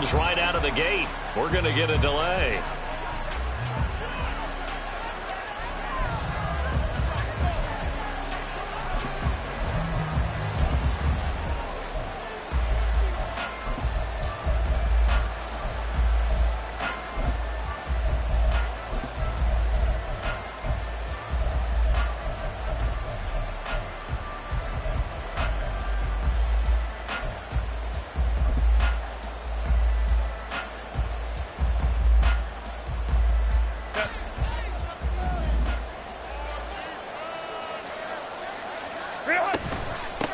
comes right out of the gate. We're going to get a delay.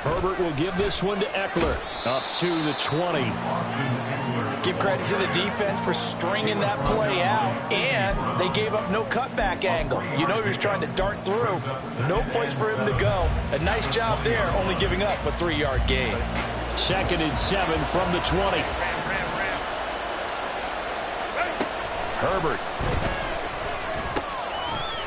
Herbert will give this one to Eckler. Up to the 20. Give credit to the defense for stringing that play out, and they gave up no cutback angle. You know he was trying to dart through. No place for him to go. A nice job there, only giving up a 3-yard gain. 2nd and 7 from the 20. Herbert.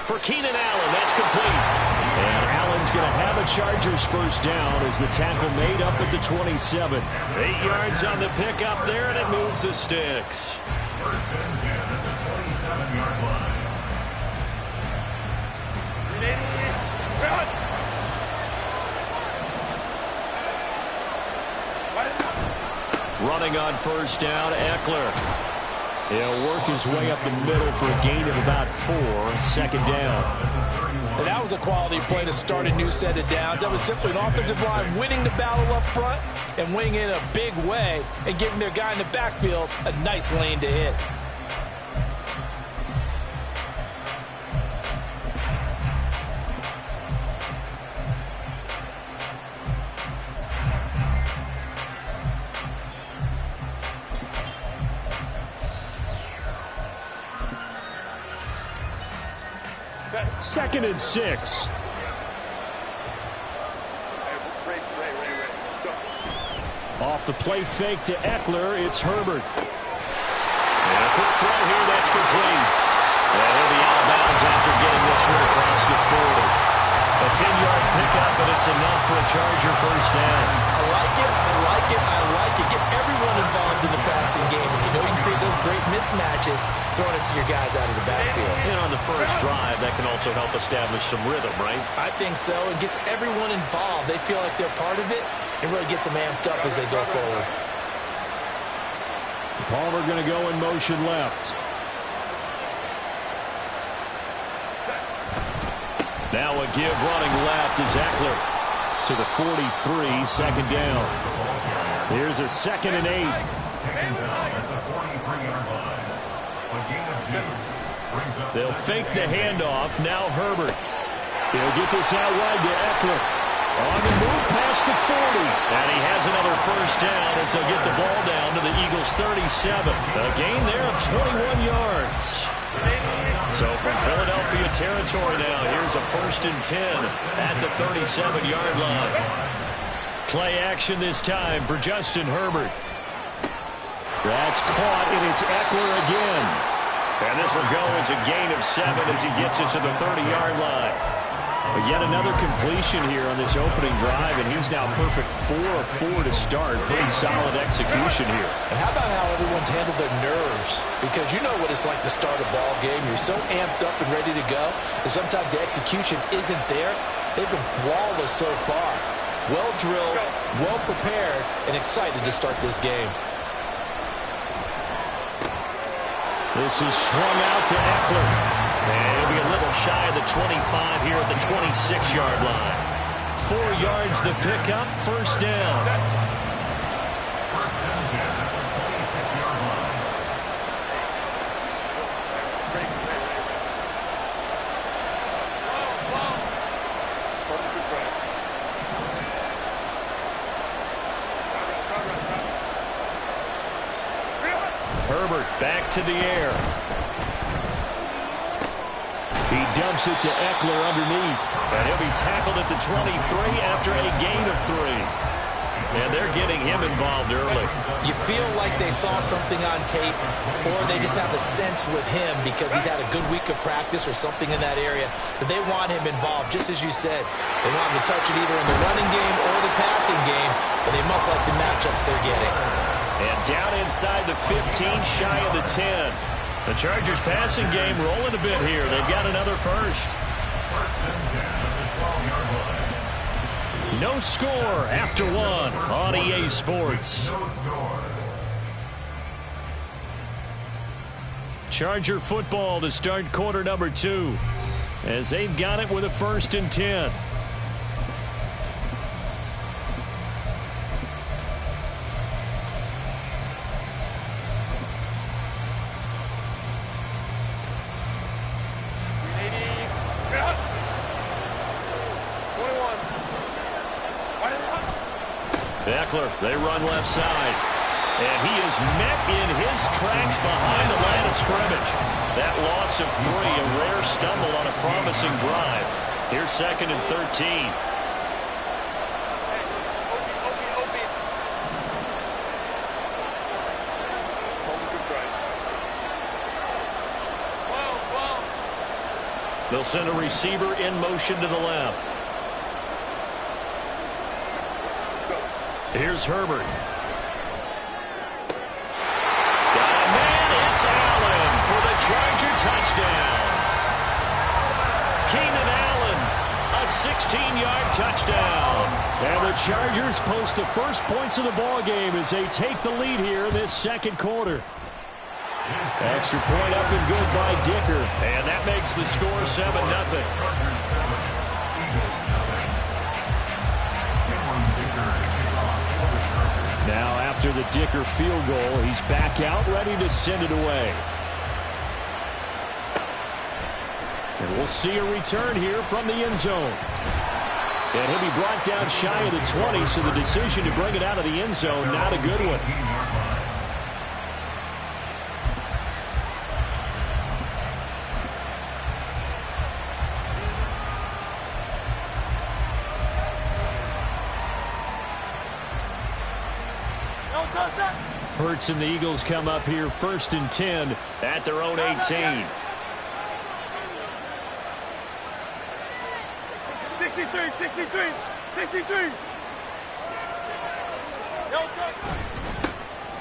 For Keenan Allen, that's complete. And Allen's going to have a Chargers first down as the tackle made up at the 27. 8 yards on the pickup there, and it moves the sticks. First and 10 at the 27-yard line. Running on first down, Eckler. He'll work his way up the middle for a gain of about 4. 2nd down. And that was a quality play to start a new set of downs. That was simply an offensive line winning the battle up front and winning in a big way and giving their guy in the backfield a nice lane to hit. Second and 6. Off the play fake to Eckler, it's Herbert. And a quick throw here, that's complete. And he'll be out of bounds after getting this one across the 40. A 10-yard pickup, and it's enough for a Charger first down. I like it, I like it, I like it. Get everyone involved in the passing game. And you know you can create those great mismatches throwing it to your guys out of the backfield. And on the first drive, that can also help establish some rhythm, right? I think so. It gets everyone involved. They feel like they're part of it and really gets them amped up as they go forward. Palmer going to go in motion left. Now a give running left is Eckler to the 43, 2nd down. Here's a 2nd and 8. Second down at the 43-yard line. A gain of 2 brings up. They'll fake the handoff. Now Herbert. He'll get this out wide to Eckler. On the move past the 40. And he has another first down as they'll get the ball down to the Eagles' 37. A gain there of 21 yards. So from Philadelphia territory now, here's a 1st and 10 at the 37-yard line. Play action this time for Justin Herbert. That's caught, and it's Eckler again. And this will go as a gain of 7 as he gets it to the 30-yard line. But yet another completion here on this opening drive, and he's now perfect 4 of 4 to start. Pretty solid execution here. And how about how everyone's handled their nerves? Because you know what it's like to start a ball game. You're so amped up and ready to go, and sometimes the execution isn't there. They've been flawless so far. Well drilled, well prepared, and excited to start this game. This is swung out to Eckler. And he'll be a little shy of the 25 here at the 26-yard line. 4 yards the pickup, first down. First and 10 at the 26-yard line. Herbert back to the air. He dumps it to Eckler underneath. And he'll be tackled at the 23 after a gain of 3. And they're getting him involved early. You feel like they saw something on tape, or they just have a sense with him because he's had a good week of practice or something in that area that they want him involved, just as you said. They want him to touch it either in the running game or the passing game, but they must like the matchups they're getting. And down inside the 15, shy of the 10. The Chargers passing game rolling a bit here. They've got another first. First and 10 at the 12-yard line. No score after one on EA Sports. No score. Charger football to start quarter number 2 as they've got it with a first and 10. Eckler, they run left side. And he is met in his tracks behind the line of scrimmage. That loss of 3, a rare stumble on a promising drive. Here's second and 13. They'll send a receiver in motion to the left. Here's Herbert. Got a man, it's Allen for the Charger touchdown. Keenan Allen, a 16-yard touchdown. And the Chargers post the first points of the ball game as they take the lead here in this second quarter. Extra point up and good by Dicker. And that makes the score 7-0. Now after the Dicker field goal, he's back out ready to send it away. And we'll see a return here from the end zone. And he'll be brought down shy of the 20, so the decision to bring it out of the end zone, not a good one. Hurts and the Eagles come up here first and 10 at their own 18. 63, 63, 63.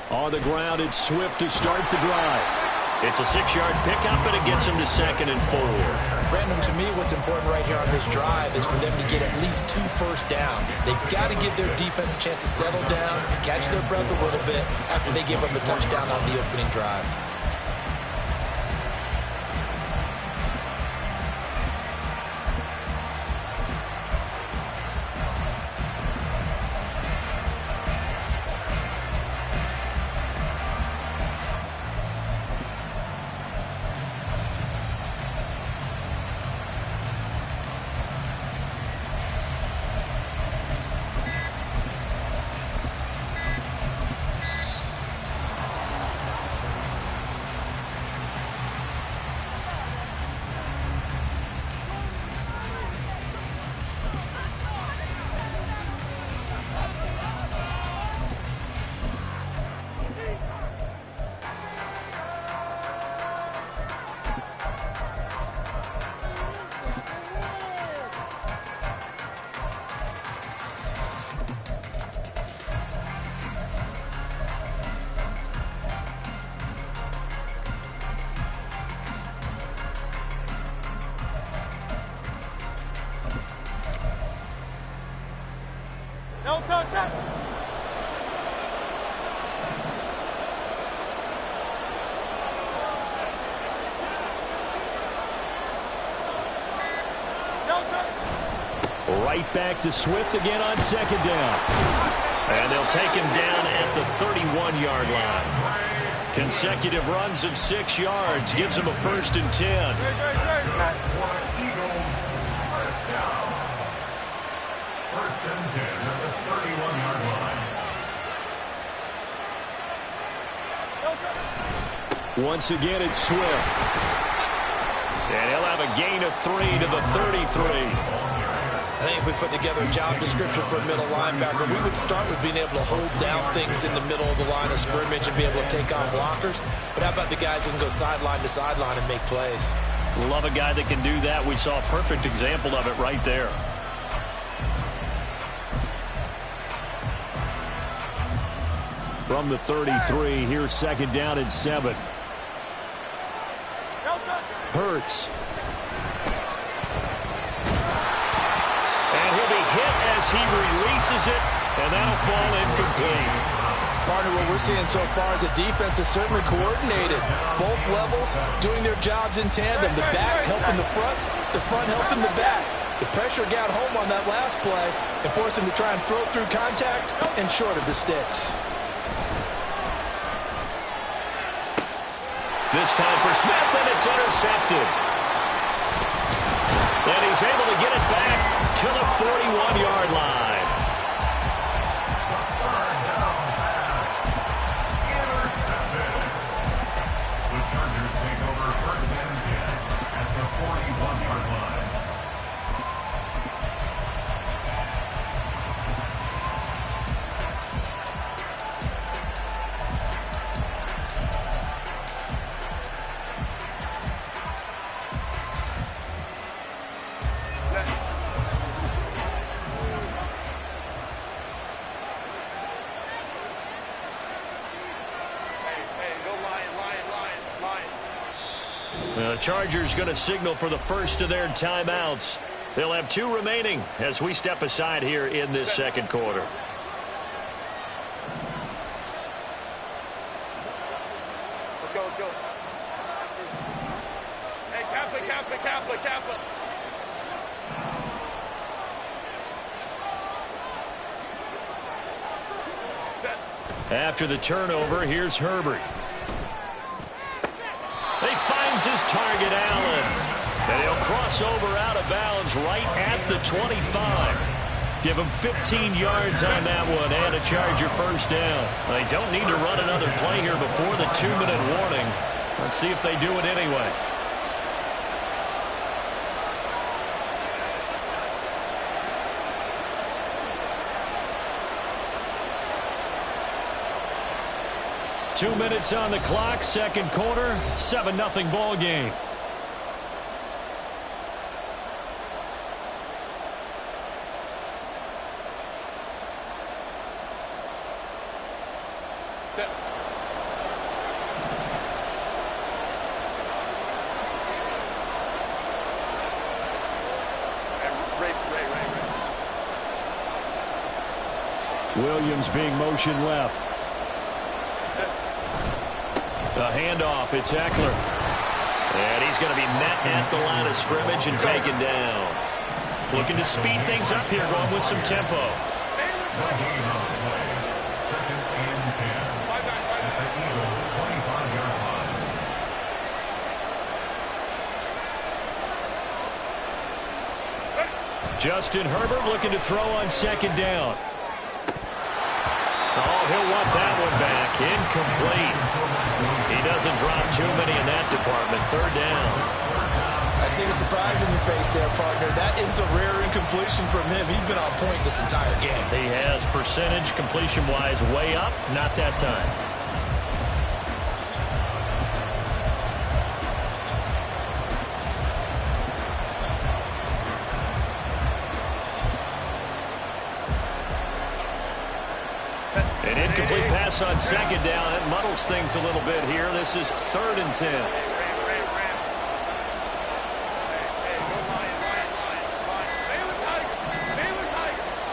On the ground, it's Swift to start the drive. It's a 6-yard pickup, and it gets him to second and 4. Brandon, to me, what's important right here on this drive is for them to get at least 2 first downs. They've got to give their defense a chance to settle down, catch their breath a little bit after they give up a touchdown on the opening drive. No touchdown. Right back to Swift again on second down. And they'll take him down at the 31-yard line. Consecutive runs of 6 yards gives him a first and 10. Eagles, first down. First and 10 at the 31-yard line. Once again, it's Swift. And he'll have a gain of 3 to the 33. I think if we put together a job description for a middle linebacker, we would start with being able to hold down things in the middle of the line of scrimmage and be able to take on blockers. But how about the guys who can go sideline to sideline and make plays? Love a guy that can do that. We saw a perfect example of it right there. from the 33. Here's 2nd down and 7. Hurts. And he'll be hit as he releases it, and that'll fall incomplete. Partner, what we're seeing so far is the defense is certainly coordinated. Both levels doing their jobs in tandem. The back helping the front helping the back. The pressure got home on that last play and forced him to try and throw through contact and short of the sticks. This time for Smith, and it's intercepted. And he's able to get it back to the 41-yard line. The Chargers take over 1st and 10 at the 41-yard line. The Chargers going to signal for the first of their timeouts. They'll have 2 remaining as we step aside here in this 2nd quarter. Let's go, let's go. Hey, Kappa. Set. After the turnover, here's Herbert. He finds his target, Allen. And he'll cross over out of bounds right at the 25. Give him 15 yards on that one and a Charger first down. They don't need to run another play here before the 2-minute warning. Let's see if they do it anyway. Two minutes on the clock, 2nd quarter, 7-0 ball game. Set. Ray. Williams being motion left. A handoff, it's Eckler. And he's going to be met at the line of scrimmage and taken down. Looking to speed things up here, going with some tempo. The game on the play. 2nd and 10 at the Eagles' 25-yard line. Justin Herbert looking to throw on 2nd down. Oh, he'll want that one back. Incomplete. He doesn't drop too many in that department. 3rd down. I see the surprise in your face there, partner. That is a rare incompletion from him. He's been on point this entire game. He has percentage completion-wise way up. Not that time. An incomplete pass on 2nd down. It muddles things a little bit here. This is 3rd and 10.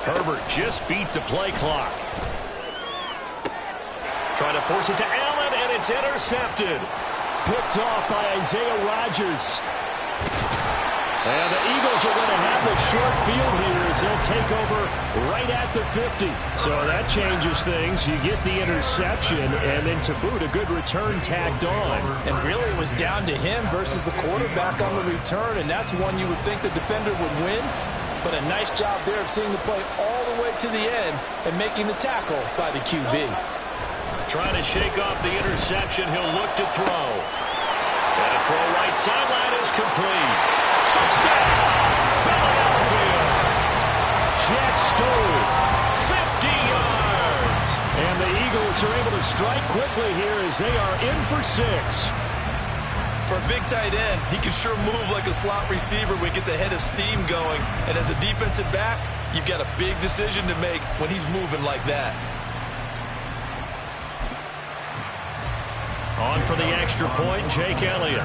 Herbert just beat the play clock. Trying to force it to Allen, and it's intercepted. Picked off by Isaiah Rodgers. And the Eagles are going to have the short field here as they'll take over right at the 50. So that changes things. You get the interception, and then to boot, a good return tacked on. And really it was down to him versus the quarterback on the return, and that's one you would think the defender would win. But a nice job there of seeing the play all the way to the end and making the tackle by the QB. Trying to shake off the interception. He'll look to throw. And a throw right sideline is complete. Touchdown, Philadelphia. Jack Stoll. 50 yards. And the Eagles are able to strike quickly here as they are in for 6. For a big tight end, he can sure move like a slot receiver when he gets a head of steam going. And as a defensive back, you've got a big decision to make when he's moving like that. On for the extra point, Jake Elliott.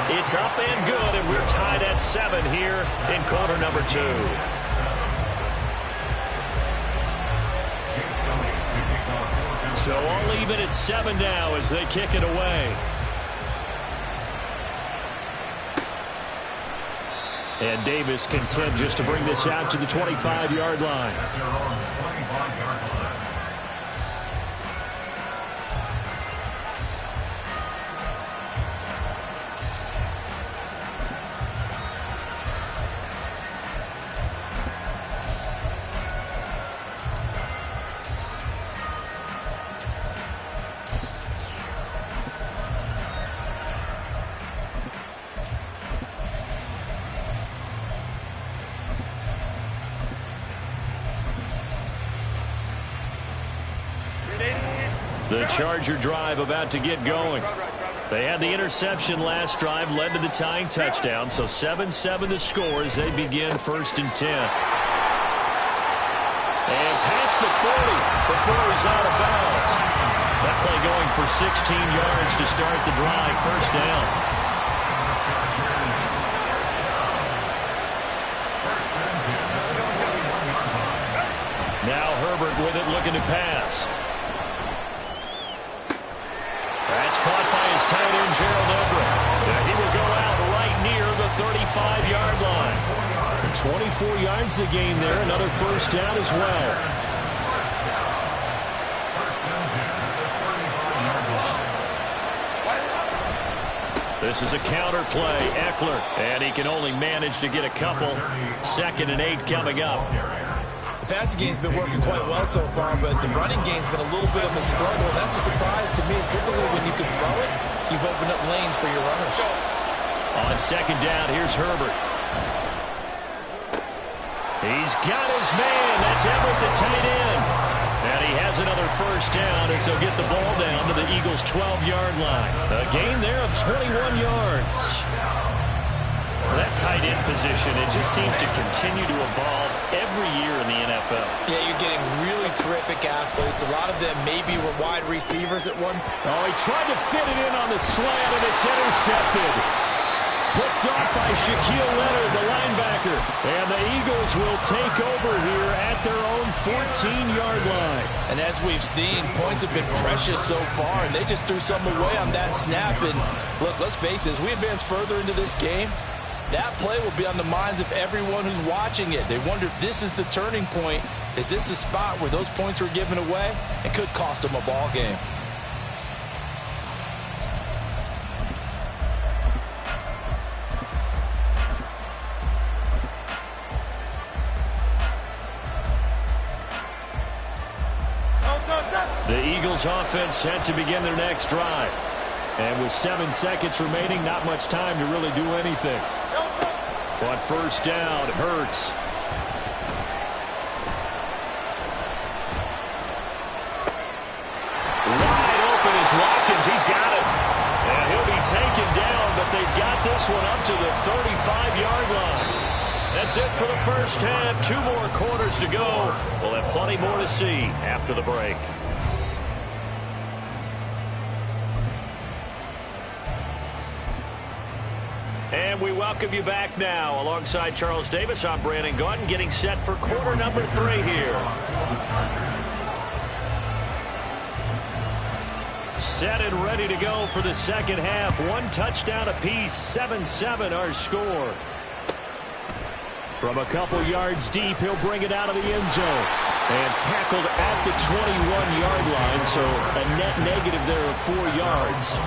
It's up and good, and we're tied at 7 here in quarter number 2. So all even at 7 now as they kick it away. And Davis content just to bring this out to the 25-yard line. The Charger drive about to get going. They had the interception last drive, led to the tying touchdown, so 7-7 the score as they begin 1st and 10. And past the 40 before he's out of bounds. That play going for 16 yards to start the drive, 1st down. Now Herbert with it, looking to pass. That's caught by his tight end, Gerald Everett. He will go out right near the 35-yard line. 24 yards to gain there. Another 1st down as well. This is a counter play. Eckler. And he can only manage to get a couple. 2nd and 8 coming up. The passing game's been working quite well so far, but the running game's been a little bit of a struggle. That's a surprise to me. Typically, when you can throw it, you've opened up lanes for your runners. On 2nd down, here's Herbert. He's got his man. That's Everett, the tight end. And he has another 1st down as he'll get the ball down to the Eagles' 12-yard line. A gain there of 21 yards. That tight end position, it just seems to continue to evolve every year in the NFL. Yeah, you're getting really terrific athletes. A lot of them maybe were wide receivers at one point. Oh, he tried to fit it in on the slant, and it's intercepted. Picked off by Shaquille Leonard, the linebacker. And the Eagles will take over here at their own 14-yard line. And as we've seen, points have been precious so far, and they just threw something away on that snap. And look, let's face it, as we advance further into this game, that play will be on the minds of everyone who's watching it. They wonder if this is the turning point. Is this the spot where those points were given away? It could cost them a ball game. The Eagles offense set to begin their next drive. And with 7 seconds remaining, not much time to really do anything. On 1st down, Hurts. Wide open is Watkins. He's got it. And he'll be taken down, but they've got this one up to the 35-yard line. That's it for the 1st half. 2 more quarters to go. We'll have plenty more to see after the break. And we welcome you back now. Alongside Charles Davis, I'm Brandon Gaudin, getting set for quarter number 3 here. Set and ready to go for the 2nd half. 1 touchdown apiece, 7-7 our score. From a couple yards deep, he'll bring it out of the end zone. And tackled at the 21-yard line, so a net negative there of 4 yards.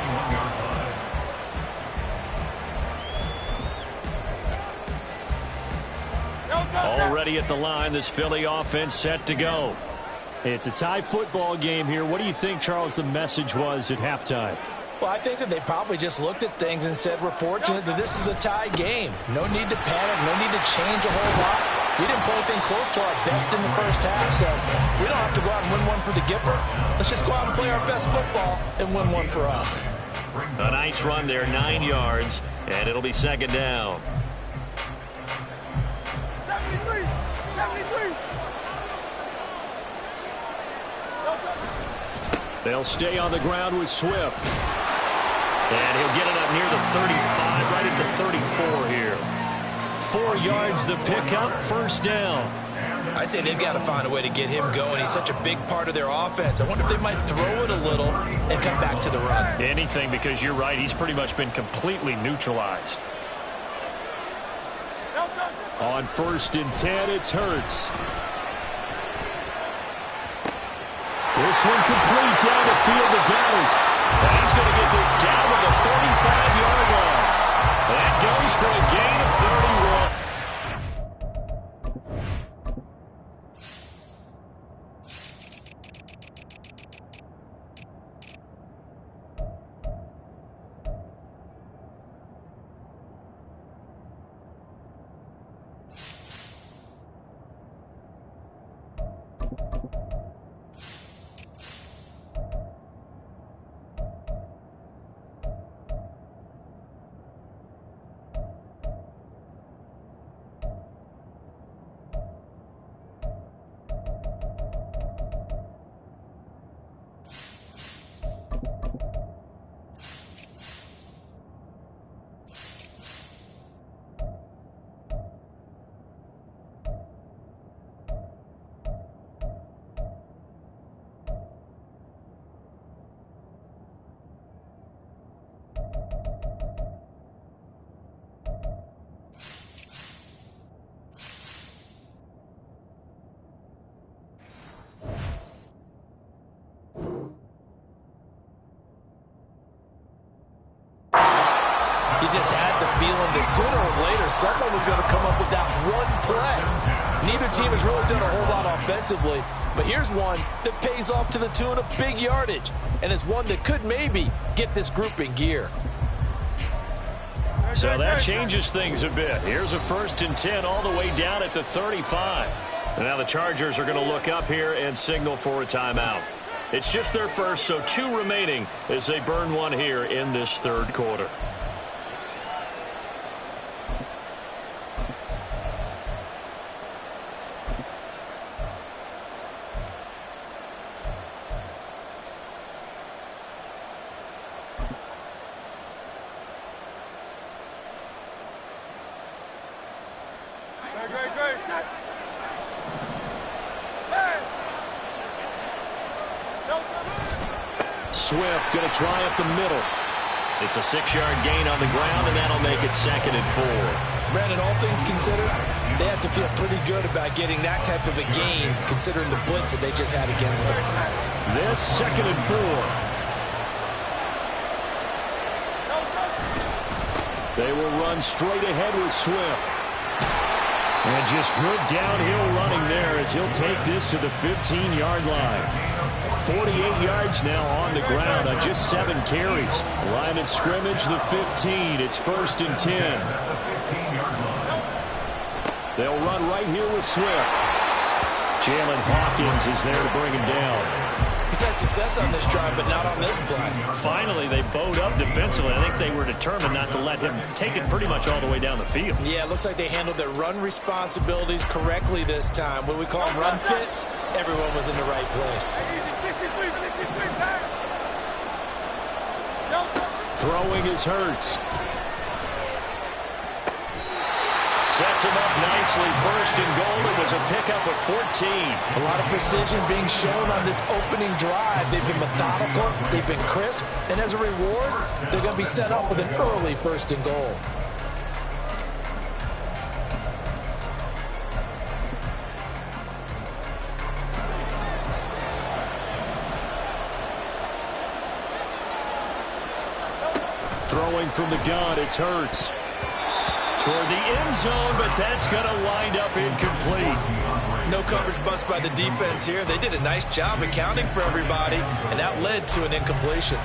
Already at the line, this Philly offense set to go. It's a tie football game here. What do you think, Charles, the message was at halftime? Well, I think that they probably just looked at things and said, we're fortunate that this is a tie game. No need to panic, no need to change a whole lot. We didn't play anything close to our best in the 1st half, so we don't have to go out and win one for the Gipper. Let's just go out and play our best football and win one for us. A nice run there, 9 yards, and it'll be 2nd down. 73. They'll stay on the ground with Swift. And he'll get it up near the 35, right at the 34 here. 4 yards the pickup, first down. I'd say they've got to find a way to get him going. He's such a big part of their offense. I wonder if they might throw it a little and come back to the run. Anything, because you're right. He's pretty much been completely neutralized. On 1st and 10, it's Hurts. This one complete down the field to Galley. And he's going to get this down to the 35-yard line. That goes for a gain of 31. You just had the feeling that sooner or later someone was going to come up with that one play. Neither team has really done a whole lot offensively, but here's one that pays off to the tune of big yardage, and it's one that could maybe get this group in gear. So that changes things a bit. Here's a 1st and 10 all the way down at the 35. And now the Chargers are going to look up here and signal for a timeout. It's just their first, so 2 remaining as they burn one here in this 3rd quarter. Swift going to try up the middle. It's a 6-yard gain on the ground, and that'll make it 2nd and 4. Brandon, all things considered, they have to feel pretty good about getting that type of a gain, considering the blitz that they just had against them. This 2nd and 4. They will run straight ahead with Swift. And just good downhill running there as he'll take this to the 15-yard line. 48 yards now on the ground on just 7 carries. Line of scrimmage, the 15. It's 1st and 10. They'll run right here with Swift. Jalen Hawkins is there to bring him down. He's had success on this drive, but not on this play. Finally, they bowed up defensively. I think they were determined not to let him take it pretty much all the way down the field. Yeah, it looks like they handled their run responsibilities correctly this time. When we call them run fits, everyone was in the right place. Throwing is Hurts. Sets him up nicely. 1st and goal. It was a pickup of 14. A lot of precision being shown on this opening drive. They've been methodical. They've been crisp. And as a reward, they're going to be set up with an early 1st and goal. Throwing from the gun, it's Hurts. Toward the end zone, but that's going to wind up incomplete. No coverage bust by the defense here. They did a nice job accounting for everybody, and that led to an incompletion.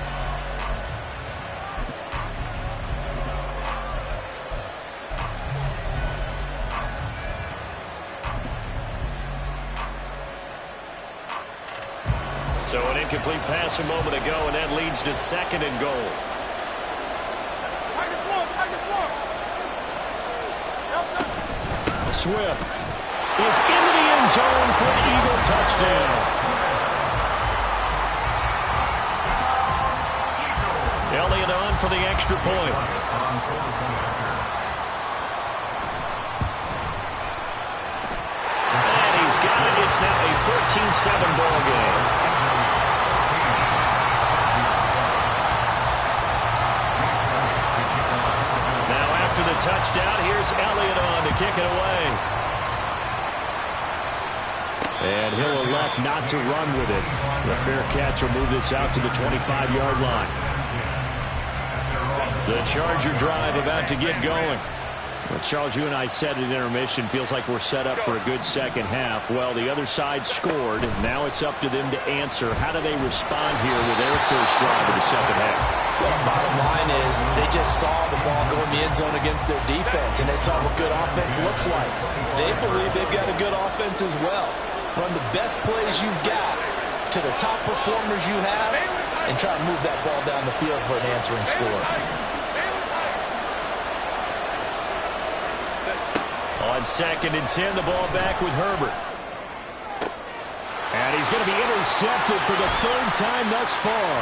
So an incomplete pass a moment ago, and that leads to 2nd and goal. Swift is into the end zone for an Eagle touchdown. Elliott on for the extra point. And he's got it. It's now a 13-7 ball game. Now after the touchdown, here's Elliott on to kick it away. And he'll elect not to run with it. The fair catch will move this out to the 25-yard line. The Charger drive about to get going. Well, Charles, you and I said at intermission, feels like we're set up for a good second half. Well, the other side scored. Now it's up to them to answer. How do they respond here with their first drive of the second half? Well, bottom line is they just saw the ball go in the end zone against their defense, and they saw what good offense looks like. They believe they've got a good offense as well. Run the best plays you've got to the top performers you have and try to move that ball down the field for an answering score. On 2nd and 10, the ball back with Herbert. And he's going to be intercepted for the third time thus far.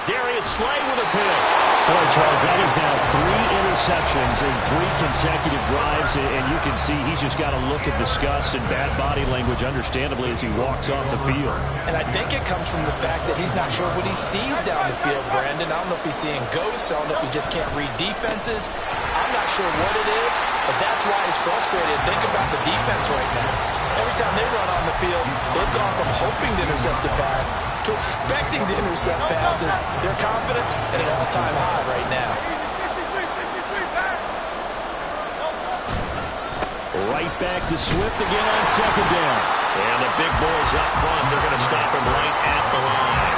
Darius Slay with a pick. Boy, Charles, that is now 3 interceptions in 3 consecutive drives, and you can see he's just got a look of disgust and bad body language, understandably, as he walks off the field. And I think it comes from the fact that he's not sure what he sees down the field, Brandon. I don't know if he's seeing ghosts. I don't know if he just can't read defenses. I'm not sure what it is, but that's why he's frustrated. Think about the defense right now. Every time they run on the field, they've gone from hoping to intercept the pass to expecting to intercept passes. Their confidence at an all-time high right now. Right back to Swift again on 2nd down. And the big boys up front, they're going to stop him right at the line.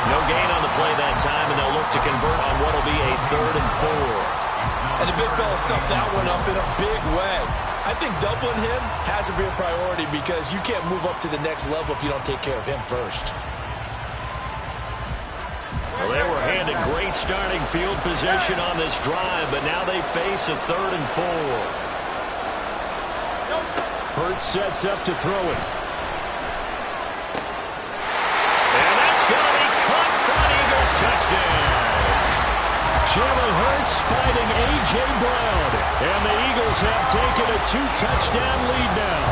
No gain on the play that time, and they'll look to convert on what will be a 3rd and 4. And the big fella stuffed that one up in a big way. I think doubling him has to be a priority because you can't move up to the next level if you don't take care of him first. Well, they were handed great starting field position on this drive, but now they face a 3rd and 4. Hurt sets up to throw it. And that's going to be caught for an Eagles touchdown. Jalen Hurts fighting A.J. Brown. And the Eagles have taken a 2-touchdown lead now.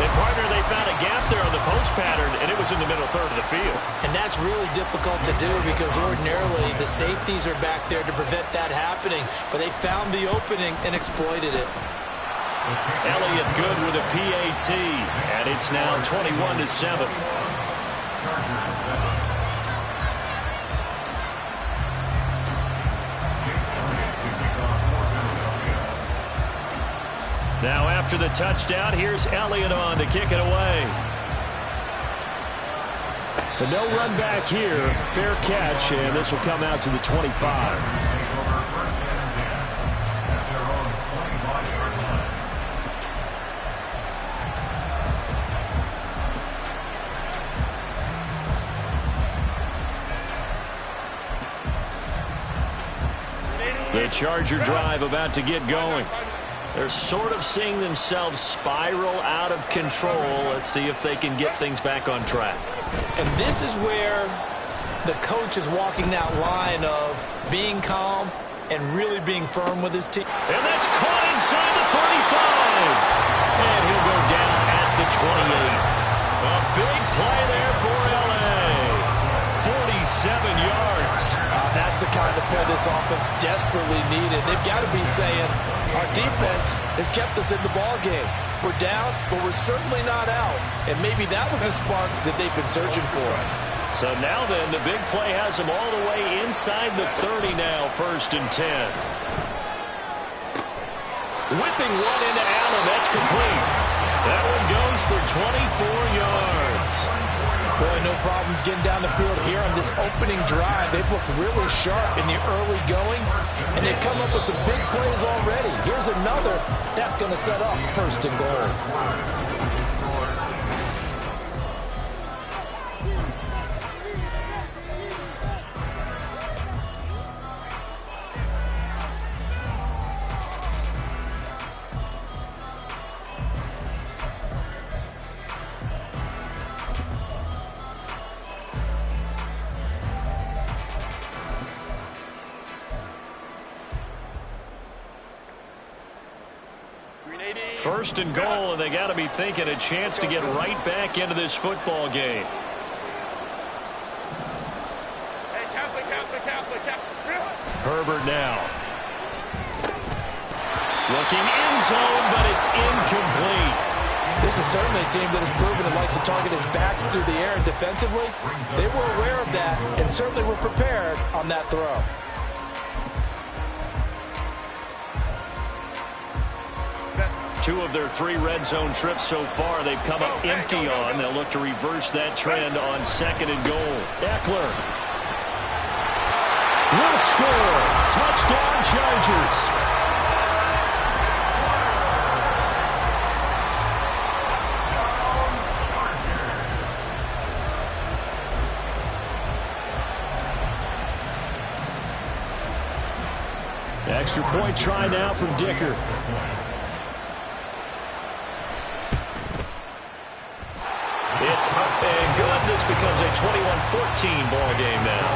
And, partner, they found a gap there on the post pattern, and it was in the middle 3rd of the field. And that's really difficult to do because ordinarily the safeties are back there to prevent that happening. But they found the opening and exploited it. Elliott good with a PAT, and it's now 21-7. Now after the touchdown, here's Elliott on to kick it away. But no run back here. Fair catch, and this will come out to the 25. The Charger drive about to get going. They're sort of seeing themselves spiral out of control. Let's see if they can get things back on track. And this is where the coach is walking that line of being calm and really being firm with his team. And that's caught inside the 35. And he'll go down at the 28. A big play there for L.A. 47 yards. That's the kind of play this offense desperately needed. They've got to be saying, our defense has kept us in the ball game. We're down, but we're certainly not out. And maybe that was the spark that they've been searching for. So now then, the big play has them all the way inside the 30 now, 1st and 10. Whipping one into Allen, that's complete. That one goes for 24 yards. Boy, no problems getting down the field here on this opening drive. They've looked really sharp in the early going, and they've come up with some big plays already. Here's another that's going to set up 1st and goal. First and goal, and they got to be thinking a chance to get right back into this football game. Hey, Catholic. Herbert now. Looking in zone, but it's incomplete. This is certainly a team that has proven it likes to target its backs through the air, and defensively, they were aware of that and certainly were prepared on that throw. Two of their 3 red zone trips so far, they've come up empty on. They'll look to reverse that trend on second and goal. Eckler will score. Touchdown, Chargers. Extra point try now from Dicker. It's up and good. This becomes a 21-14 ball game now.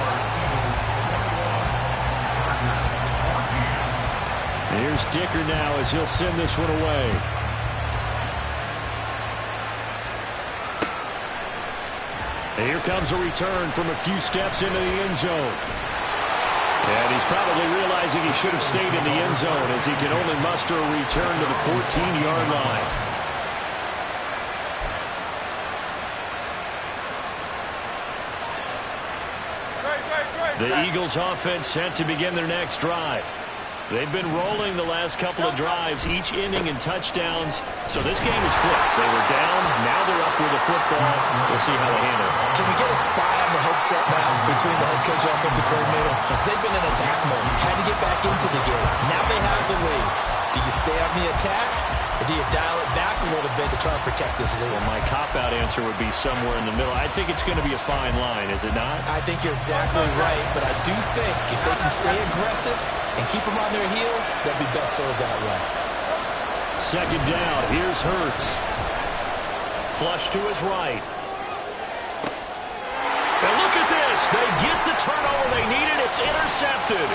Here's Dicker now as he'll send this one away. And here comes a return from a few steps into the end zone. And he's probably realizing he should have stayed in the end zone as he can only muster a return to the 14-yard line. The Eagles offense set to begin their next drive. They've been rolling the last couple of drives, each ending in touchdowns. So this game is flipped. They were down, now they're up with the football. We'll see how they handle it. Can we get a spy on the headset now between the head coach and offensive coordinator? Because they've been in attack mode, had to get back into the game. Now they have the lead. Do you stay on the attack, or do you dial it back a little bit to try and protect this lead? Well, my cop-out answer would be somewhere in the middle. I think it's going to be a fine line, is it not? I think you're exactly right, but I do think if they can stay aggressive and keep them on their heels, they'll be best served that way. Second down, here's Hurts. Flush to his right. And look at this. They get the turnover they needed. It's intercepted.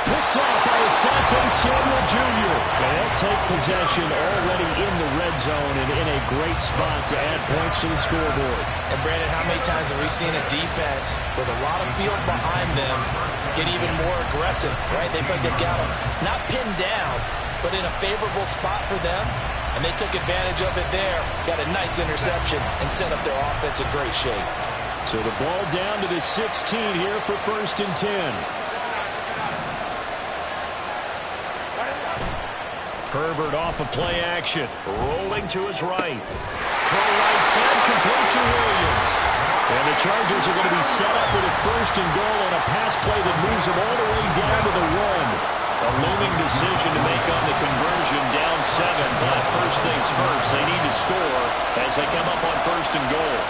Picked off by Asante Samuel Jr. And they'll take possession already in the red zone and in a great spot to add points to the scoreboard. And Brandon, how many times have we seen a defense with a lot of field behind them get even more aggressive, right? They feel like they've got them not pinned down, but in a favorable spot for them. And they took advantage of it there, got a nice interception, and set up their offense in great shape. So the ball down to the 16 here for 1st and 10. Herbert off of play action. Rolling to his right. Throw right side, complete to Williams. And the Chargers are going to be set up with a 1st and goal on a pass play that moves them all the way down to the 1. A looming decision to make on the conversion, down 7. But first things first, they need to score as they come up on 1st and goal.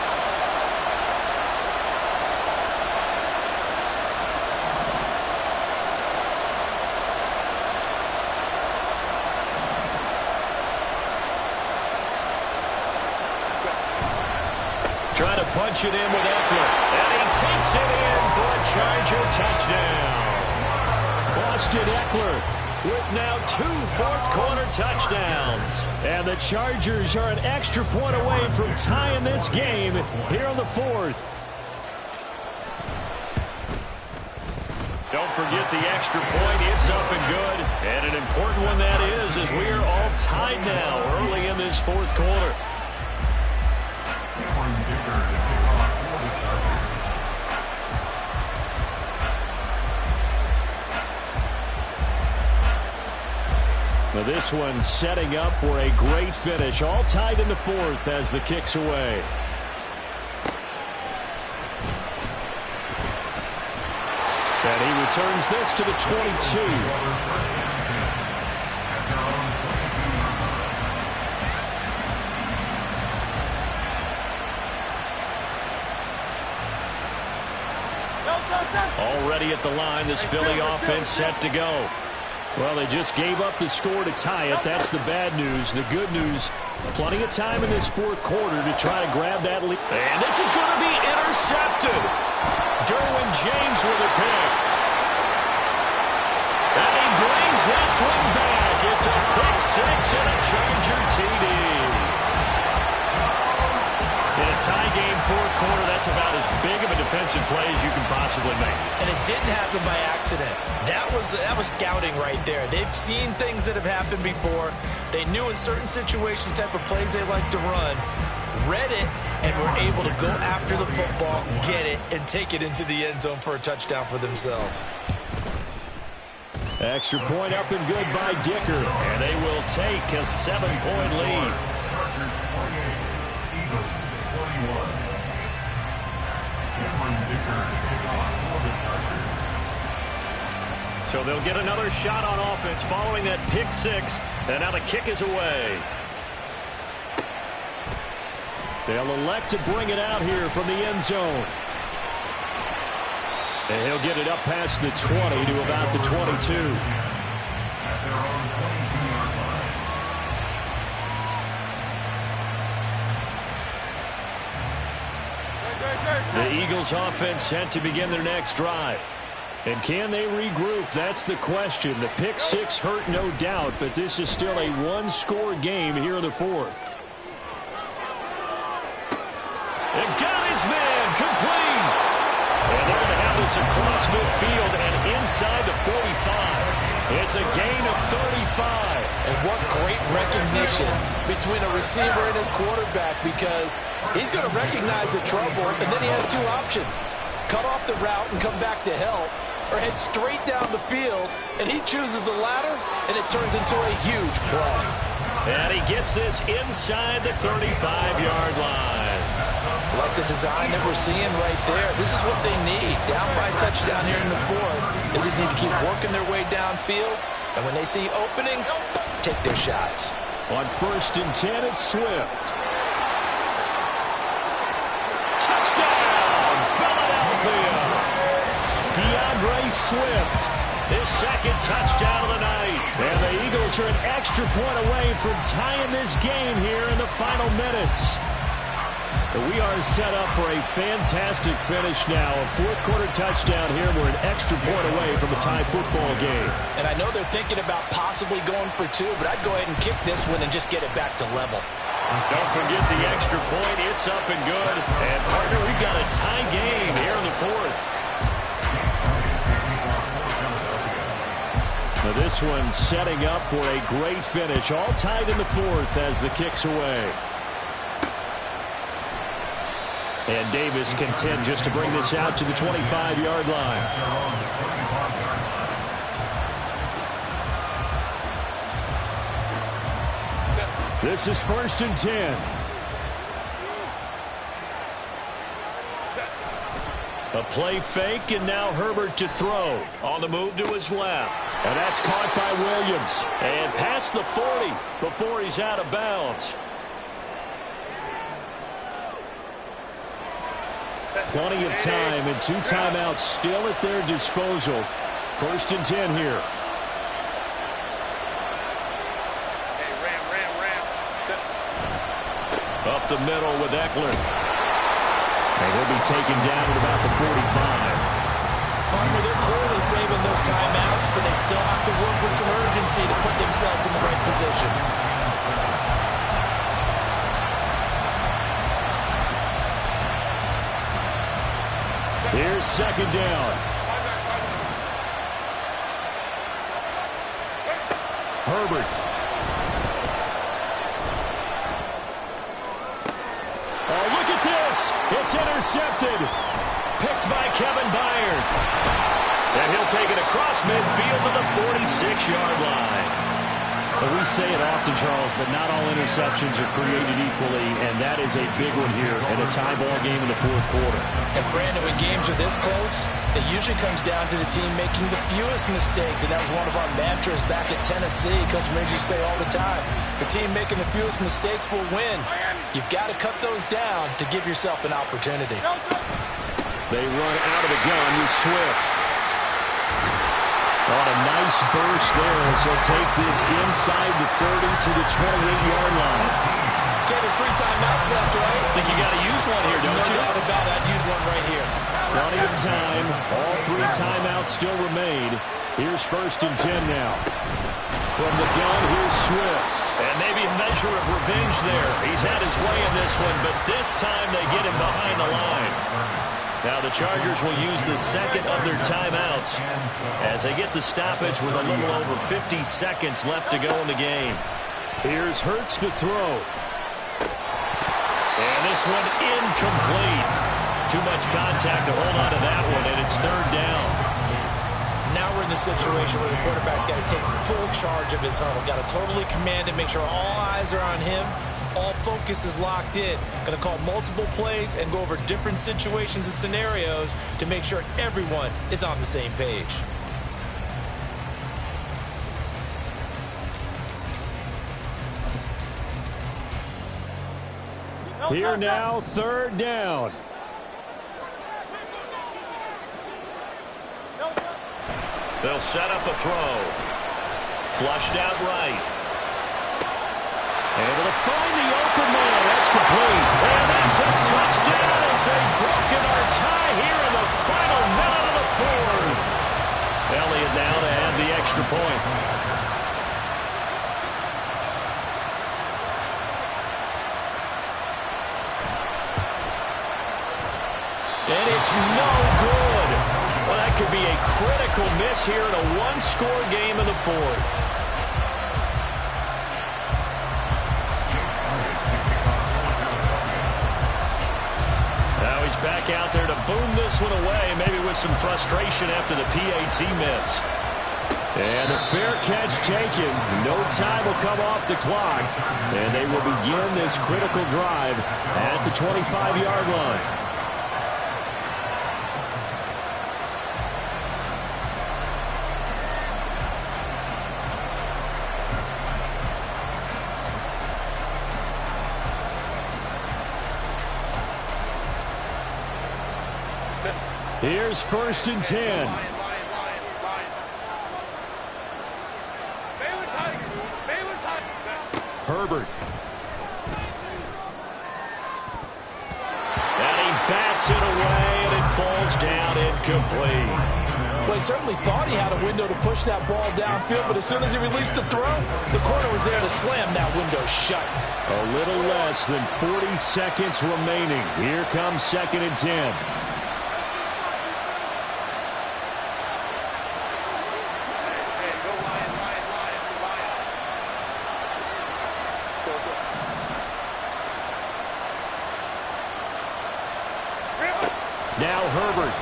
Trying to punch it in with Eckler. And he takes it in for a Charger touchdown. Austin Eckler with now 2 fourth-quarter touchdowns. And the Chargers are an extra point away from tying this game here on the 4th. Don't forget the extra point. It's up and good. And an important one that is, as we are all tied now early in this 4th quarter. Now this one setting up for a great finish. All tied in the 4th as the kick's away. And he returns this to the 22. Already at the line, this Philly offense set to go. Well, they just gave up the score to tie it. That's the bad news. The good news, plenty of time in this 4th quarter to try to grab that lead. And this is going to be intercepted. Derwin James with a pick. And he brings this one back. It's a pick and a Charger TD. In a tie game fourth quarter, that's about as big of a defensive play as you can possibly make. And it didn't happen by accident. That was scouting right there. They've seen things that have happened before. They knew in certain situations the type of plays they like to run, read it, and were able to go after the football, get it, and take it into the end zone for a touchdown for themselves. Extra point up and good by Dicker. And they will take a 7-point lead. Chargers 28, Eagles 21. Cameron Dicker to kick off for the Chargers. So they'll get another shot on offense following that pick six. And now the kick is away. They'll elect to bring it out here from the end zone. And he'll get it up past the 20 to about the 22. At their own 22-yard line. The Eagles offense set to begin their next drive. And can they regroup? That's the question. The pick six hurt, no doubt, but this is still a one-score game here in the fourth. And got his man complete. And they're going to have this across midfield and inside the 45. It's a gain of 35. And what great recognition between a receiver and his quarterback, because he's going to recognize the trouble, and then he has two options. Cut off the route and come back to help, or head straight down the field, and he chooses the latter, and it turns into a huge play. And he gets this inside the 35-yard line. Like the design that we're seeing right there. This is what they need. Down by a touchdown here in the fourth. They just need to keep working their way downfield. And when they see openings, take their shots. On 1st and 10, it's Swift. Touchdown, Philadelphia. DeAndre Swift, his second touchdown of the night. And the Eagles are an extra point away from tying this game here in the final minutes. We are set up for a fantastic finish now. A fourth-quarter touchdown here. We're an extra point away from a tie football game. And I know they're thinking about possibly going for two, but I'd go ahead and kick this one and just get it back to level. Don't forget the extra point. It's up and good. And, partner, we've got a tie game here in the fourth. Now this one setting up for a great finish. All tied in the fourth as the kick's away. And Davis content just to bring this out to the 25-yard line. This is 1st and 10. A play fake, and now Herbert to throw. On the move to his left. And that's caught by Williams. And past the 40 before he's out of bounds. Plenty of time and two timeouts still at their disposal. 1st and 10 here. Hey, ram. Up the middle with Eckler. And he'll be taken down at about the 45. Partner, they're clearly saving those timeouts, but they still have to work with some urgency to put themselves in the right position. Here's 2nd down. Herbert. Oh, look at this. It's intercepted. Picked by Kevin Byard. And he'll take it across midfield to the 46-yard line. Well, we say it often, Charles, but not all interceptions are created equally, and that is a big one here in a tie ball game in the fourth quarter. And Brandon, when games are this close, it usually comes down to the team making the fewest mistakes, and that was one of our mantras back at Tennessee. Coach Major used to say all the time, the team making the fewest mistakes will win. You've got to cut those down to give yourself an opportunity. They run out of the gun with Swift. On a nice burst there as he'll take this inside the 30 to the 28-yard line. Okay, there's 3 timeouts left, right? I think you got to use one here, don't you? No doubt about it. I'd use one right here. Plenty of time. All 3 timeouts still remain. Here's 1st and 10 now. From the gun, here's Swift. And maybe a measure of revenge there. He's had his way in this one, but this time they get him behind the line. Now the Chargers will use the second of their timeouts as they get the stoppage with a little over 50 seconds left to go in the game. Here's Hurts to throw. And this one incomplete. Too much contact to hold on to that one, and it's third down. Now we're in the situation where the quarterback's got to take full charge of his huddle. Got to totally command it, make sure all eyes are on him. All focus is locked in. Going to call multiple plays and go over different situations and scenarios to make sure everyone is on the same page. Here now, third down. They'll set up a throw. Flushed out right. Able to find the open man. That's complete. And that's a touchdown as they've broken our tie here in the final minute of the fourth. Elliott now to add the extra point. And it's no good. Well, that could be a critical miss here in a one-score game in the fourth. Now he's back out there to boom this one away, maybe with some frustration after the PAT miss. And a fair catch taken. No time will come off the clock. And they will begin this critical drive at the 25-yard line. Here's first and 10. Herbert. And he bats it away, and it falls down incomplete. Well, he certainly thought he had a window to push that ball downfield, but as soon as he released the throw, the corner was there to slam that window shut. A little less than 40 seconds remaining. Here comes second and 10. Now Herbert.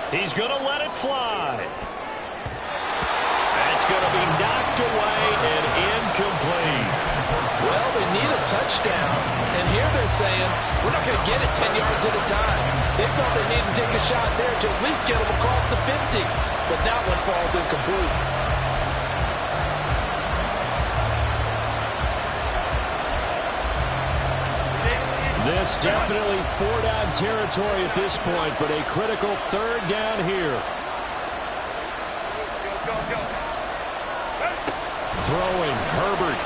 He's going to let it fly. That's going to be knocked away and incomplete. Well, they need a touchdown, and here they're saying, we're not going to get it 10 yards at a time. They thought they needed to take a shot there to at least get them across the 50, but that one falls incomplete. This definitely four-down territory at this point, but a critical third down here. Throwing, Herbert.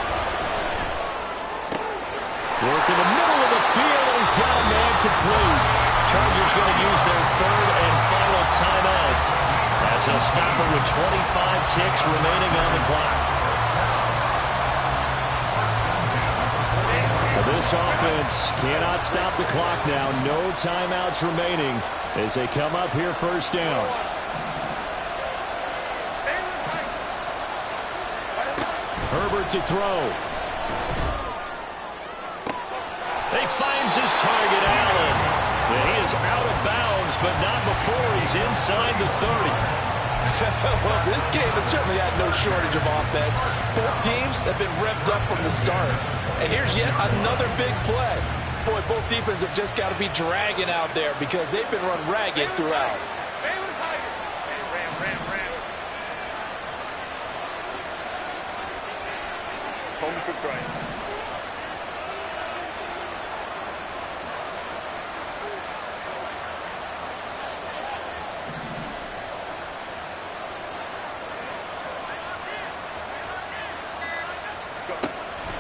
Working the middle of the field, and he's got a man complete. Chargers going to use their third and final timeout as they'll stop it with 25 ticks remaining on the clock. This offense cannot stop the clock now. No timeouts remaining as they come up here first down. Herbert to throw. He finds his target, Allen. And he is out of bounds, but not before he's inside the 30. Well, this game has certainly had no shortage of offense. Both teams have been revved up from the start. And here's yet another big play. Boy, both defenses have just got to be dragging out there because they've been run ragged throughout. Home for trying.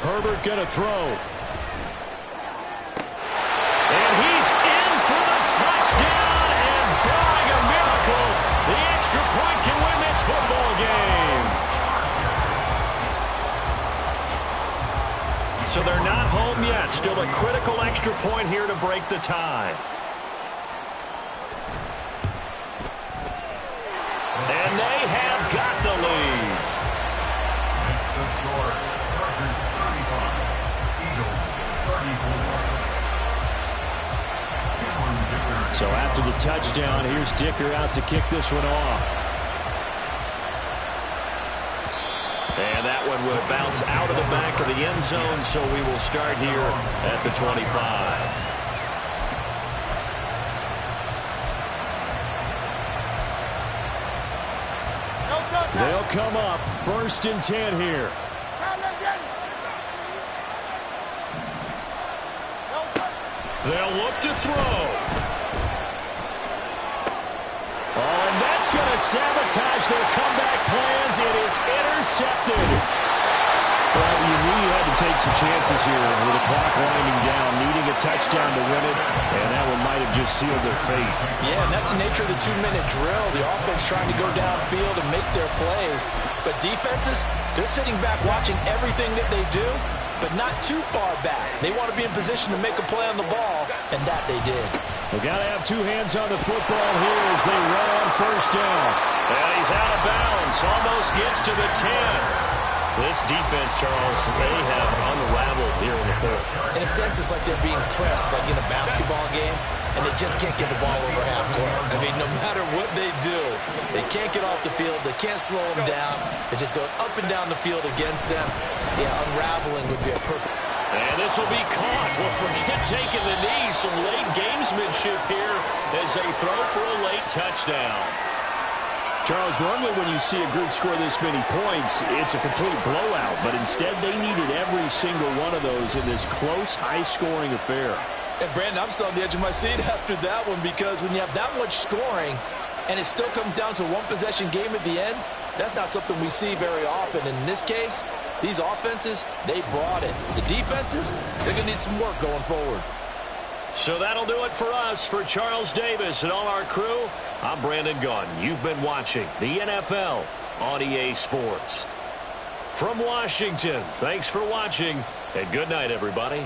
Herbert going to throw. And he's in for the touchdown, and barring a miracle, the extra point can win this football game. that. Still a critical extra point here to break the tie. And they have got the lead. Makes the score. Chargers 35. Eagles 34. So after the touchdown, here's Dicker out to kick this one off. And that one will bounce out of the back of the end zone, so we will start here at the 25. They'll come up 1st and 10 here. They'll look to throw. Oh, and that's going to sabotage their comeback plans. It is intercepted. Well, you knew you had to take some chances here with the clock winding down, needing a touchdown to win it, and that one might have just sealed their fate. Yeah, and that's the nature of the 2-minute drill. The offense trying to go downfield and make their plays. But defenses, they're sitting back watching everything that they do, but not too far back. They want to be in position to make a play on the ball, and that they did. They got to have 2 hands on the football here as they run on 1st down. And he's out of bounds. Almost gets to the 10. This defense, Charles, they have unraveled here in the 4th. In a sense, it's like they're being pressed, like in a basketball game, and they just can't get the ball over half court. I mean, no matter what they do, they can't get off the field. They can't slow them down. They just go up and down the field against them. Yeah, unraveling would be a perfect. And this will be caught. Well, forget taking the knee. Some late gamesmanship here as they throw for a late touchdown. Charles, normally when you see a group score this many points, it's a complete blowout. But instead, they needed every single one of those in this close, high-scoring affair. And, Brandon, I'm still on the edge of my seat after that one because when you have that much scoring and it still comes down to one-possession game at the end, that's not something we see very often. And in this case, these offenses, they brought it. The defenses, they're going to need some work going forward. So that'll do it for us. For Charles Davis and all our crew, I'm Brandon Gaudin. You've been watching the NFL on EA Sports. From Washington, thanks for watching, and good night, everybody.